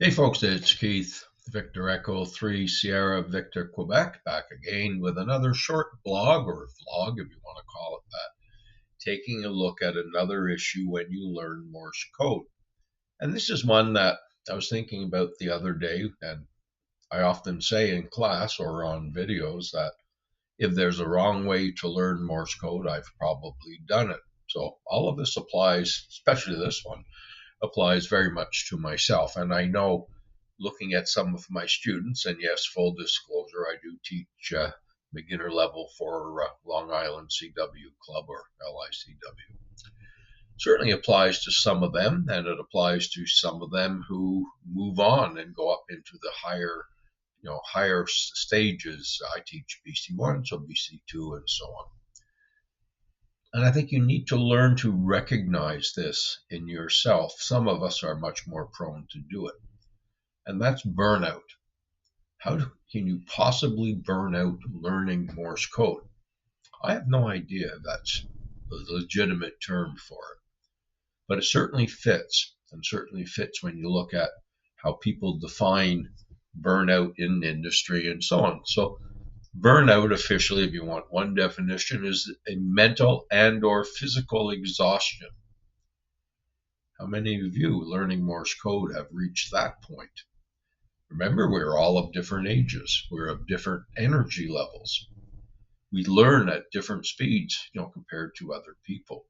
Hey folks, it's Keith, Victor Echo 3 Sierra Victor Quebec, back again with another short blog or vlog, if you want to call it that, taking a look at another issue when you learn Morse code. And this is one that I was thinking about the other day, and I often say in class or on videos that if there's a wrong way to learn Morse code, I've probably done it. So all of this applies, especially this one, applies very much to myself. And I know looking at some of my students, and yes, full disclosure, I do teach beginner level for Long Island CW Club or LICW. Certainly applies to some of them, and it applies to some of them who move on and go up into the higher stages. I teach BC1, so BC2, and so on. And I think you need to learn to recognize this in yourself. Some of us are much more prone to do it, and that's burnout. How can you possibly burn out learning Morse code? I have no idea if that's a legitimate term for it, but it certainly fits, and certainly fits when you look at how people define burnout in industry and so on. So burnout, officially, if you want one definition, is a mental and or physical exhaustion. How many of you learning Morse code have reached that point? Remember, we're all of different ages. We're of different energy levels. We learn at different speeds, compared to other people.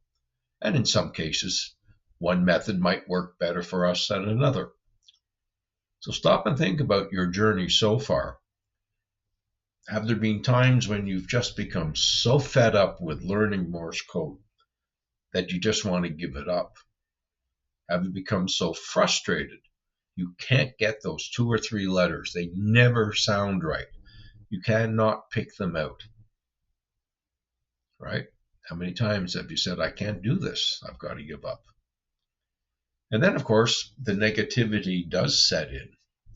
And in some cases, one method might work better for us than another. So stop and think about your journey so far. Have there been times when you've just become so fed up with learning Morse code that you just want to give it up? Have you become so frustrated you can't get those 2 or 3 letters? They never sound right. You cannot pick them out, right? How many times have you said, I can't do this, I've got to give up? And then, of course, the negativity does set in.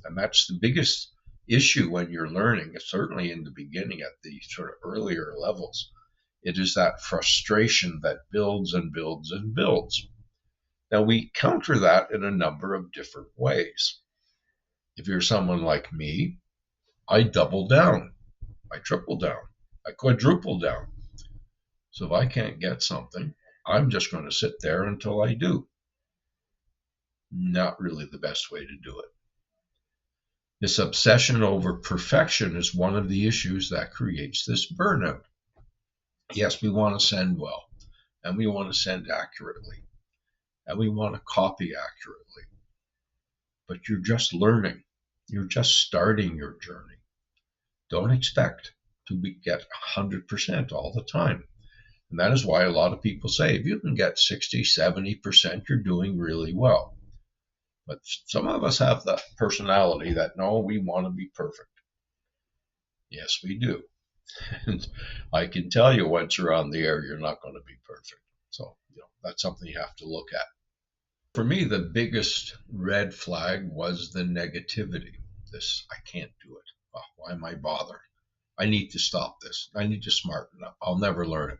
And that's the biggest issue when you're learning, certainly in the beginning at the sort of earlier levels. It is that frustration that builds and builds and builds. Now, we counter that in a number of different ways. If you're someone like me, I double down, I triple down, I quadruple down. So if I can't get something, I'm just going to sit there until I do. Not really the best way to do it. This obsession over perfection is one of the issues that creates this burnout. Yes, we want to send well, and we want to send accurately, and we want to copy accurately. But you're just learning. You're just starting your journey. Don't expect to get 100% all the time. And that is why a lot of people say, if you can get 60, 70%, you're doing really well. But some of us have that personality that, no, we want to be perfect. Yes, we do. And I can tell you once you're on the air, you're not going to be perfect. So, that's something you have to look at. For me, the biggest red flag was the negativity. This, I can't do it. Oh, why am I bothered? I need to stop this. I need to smarten up. I'll never learn it.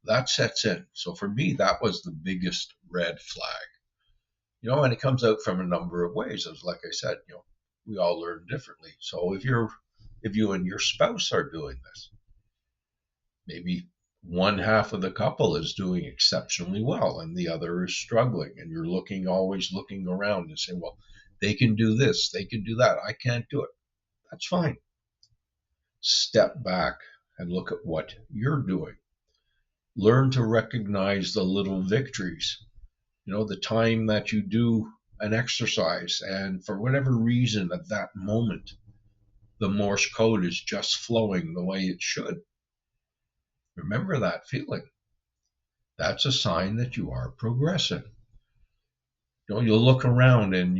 That sets in. So for me, that was the biggest red flag. And it comes out from a number of ways. As like I said, we all learn differently. So if you and your spouse are doing this, maybe one half of the couple is doing exceptionally well and the other is struggling, and you're always looking around and saying, well, they can do this, they can do that, I can't do it. That's fine. Step back and look at what you're doing. Learn to recognize the little victories. The time that you do an exercise and for whatever reason at that moment, the Morse code is just flowing the way it should. Remember that feeling. That's a sign that you are progressing. You'll look around and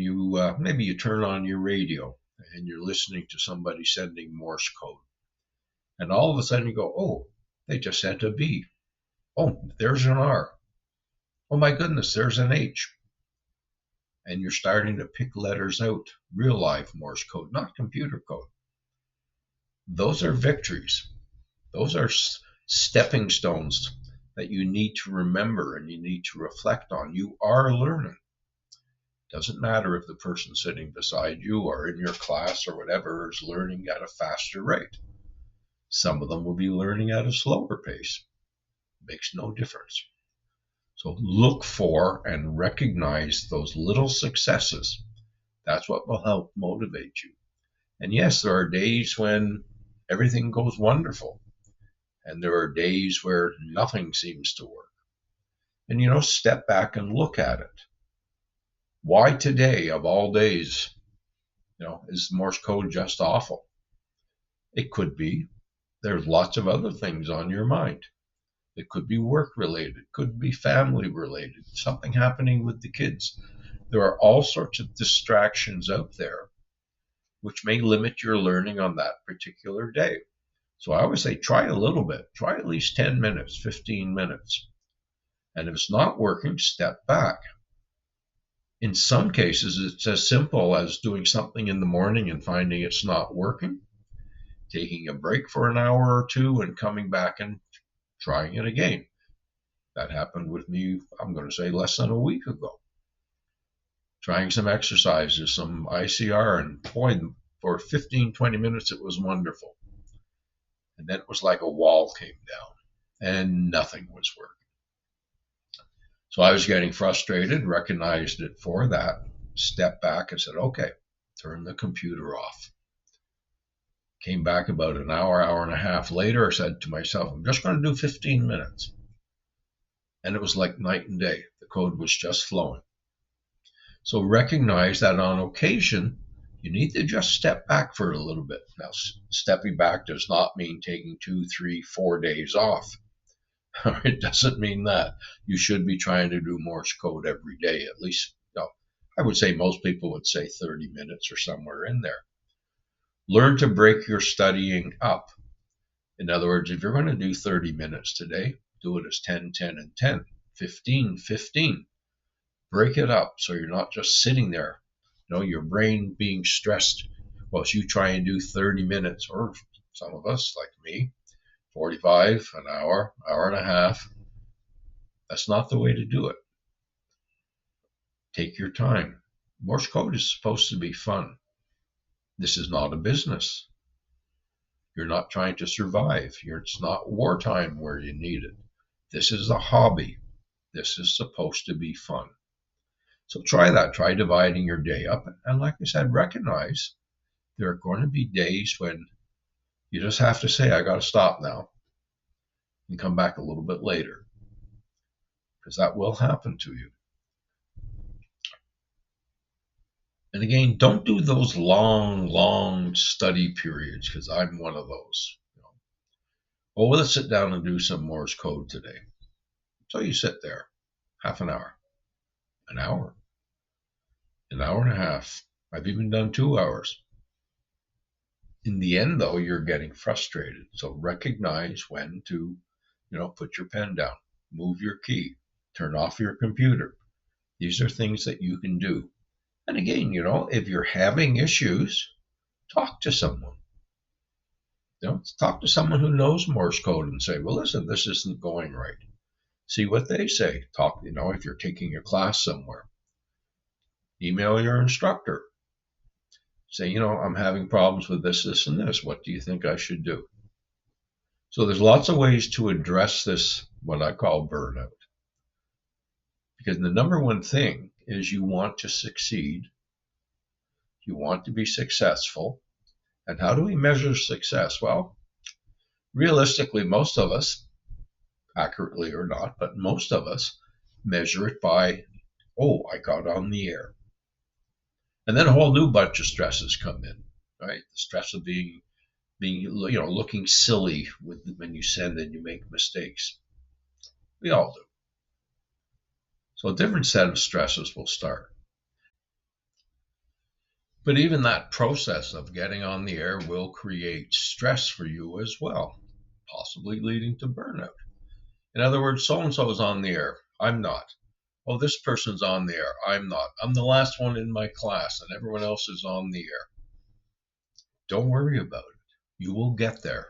maybe you turn on your radio and you're listening to somebody sending Morse code. And all of a sudden you go, oh, they just sent a B. Oh, there's an R. Oh my goodness, there's an H. And you're starting to pick letters out, real life Morse code, not computer code. Those are victories. Those are stepping stones that you need to remember and you need to reflect on. You are learning. Doesn't matter if the person sitting beside you or in your class or whatever is learning at a faster rate. Some of them will be learning at a slower pace. Makes no difference. So look for and recognize those little successes. That's what will help motivate you. And yes, there are days when everything goes wonderful, and there are days where nothing seems to work. And step back and look at it. Why today, of all days, is Morse code just awful? It could be. There's lots of other things on your mind. It could be work related, could be family related, something happening with the kids. There are all sorts of distractions out there which may limit your learning on that particular day. So I always say try a little bit, try at least 10 minutes, 15 minutes. And if it's not working, step back. In some cases, it's as simple as doing something in the morning and finding it's not working, taking a break for an hour or two and coming back and trying it again. That happened with me, I'm going to say, less than a week ago. Trying some exercises, some ICR, and boy, for 15, 20 minutes, it was wonderful. And then it was like a wall came down and nothing was working. So I was getting frustrated, recognized it for that, stepped back and said, okay, turn the computer off. Came back about an hour, hour and a half later, I said to myself, I'm just going to do 15 minutes. And it was like night and day. The code was just flowing. So recognize that on occasion, you need to just step back for a little bit. Now, stepping back does not mean taking 2, 3, 4 days off. It doesn't mean that. You should be trying to do Morse code every day, at least, I would say most people would say 30 minutes or somewhere in there. Learn to break your studying up. In other words, if you're going to do 30 minutes today, do it as 10, 10, and 10, 15, 15. Break it up so you're not just sitting there, your brain being stressed whilst you try and do 30 minutes, or some of us, like me, 45, an hour, hour and a half. That's not the way to do it. Take your time. Morse code is supposed to be fun. This is not a business. You're not trying to survive. It's not wartime where you need it. This is a hobby. This is supposed to be fun. So try that. Try dividing your day up. And like I said, recognize there are going to be days when you just have to say, I got to stop now and come back a little bit later, because that will happen to you. And again, don't do those long study periods, because I'm one of those. Oh, let's sit down and do some Morse code today. So you sit there, half an hour, an hour and a half. I've even done 2 hours. In the end, though, you're getting frustrated. So recognize when to, put your pen down, move your key, turn off your computer. These are things that you can do. And again, if you're having issues, talk to someone. Talk to someone who knows Morse code and say, well, listen, this isn't going right. See what they say. Talk, if you're taking a class somewhere. Email your instructor. Say, I'm having problems with this, this, and this. What do you think I should do? So there's lots of ways to address this, what I call burnout. Because the number one thing is you want to succeed. You want to be successful. And how do we measure success? Well, realistically, most of us, accurately or not, but most of us measure it by, oh, I got on the air. And then a whole new bunch of stresses come in, right? The stress of being looking silly when you send and you make mistakes. We all do. So a different set of stresses will start. But even that process of getting on the air will create stress for you as well, possibly leading to burnout. In other words, so-and-so is on the air. I'm not. Oh, this person's on the air. I'm not. I'm the last one in my class and everyone else is on the air. Don't worry about it. You will get there.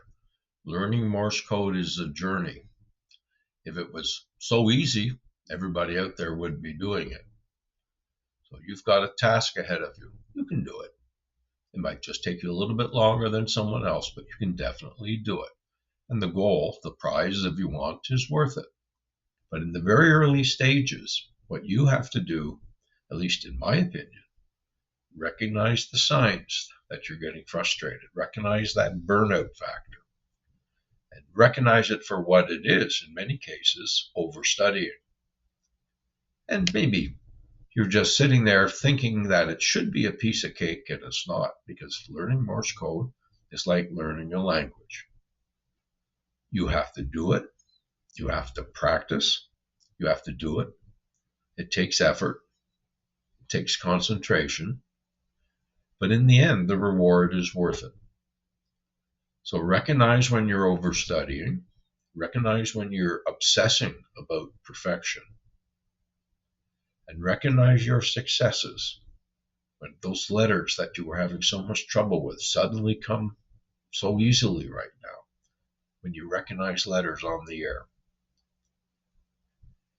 Learning Morse code is a journey. If it was so easy, everybody out there would be doing it. So you've got a task ahead of you. You can do it. It might just take you a little bit longer than someone else, but you can definitely do it. And the goal, the prize, if you want, is worth it. But in the very early stages, what you have to do, at least in my opinion, recognize the signs that you're getting frustrated, recognize that burnout factor, and recognize it for what it is, in many cases, overstudying. And maybe you're just sitting there thinking that it should be a piece of cake and it's not, because learning Morse code is like learning a language. You have to do it. You have to practice. You have to do it. It takes effort. It takes concentration. But in the end, the reward is worth it. So recognize when you're overstudying. Recognize when you're obsessing about perfection. And recognize your successes. When those letters that you were having so much trouble with suddenly come so easily right now, when you recognize letters on the air.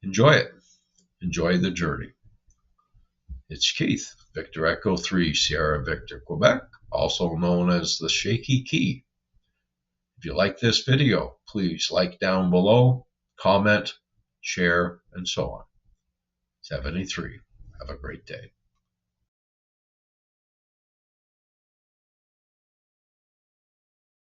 Enjoy it. Enjoy the journey. It's Keith, Victor Echo 3, Sierra Victor, Quebec, also known as the Shaky Key. If you like this video, please like down below, comment, share, and so on. 73. Have a great day.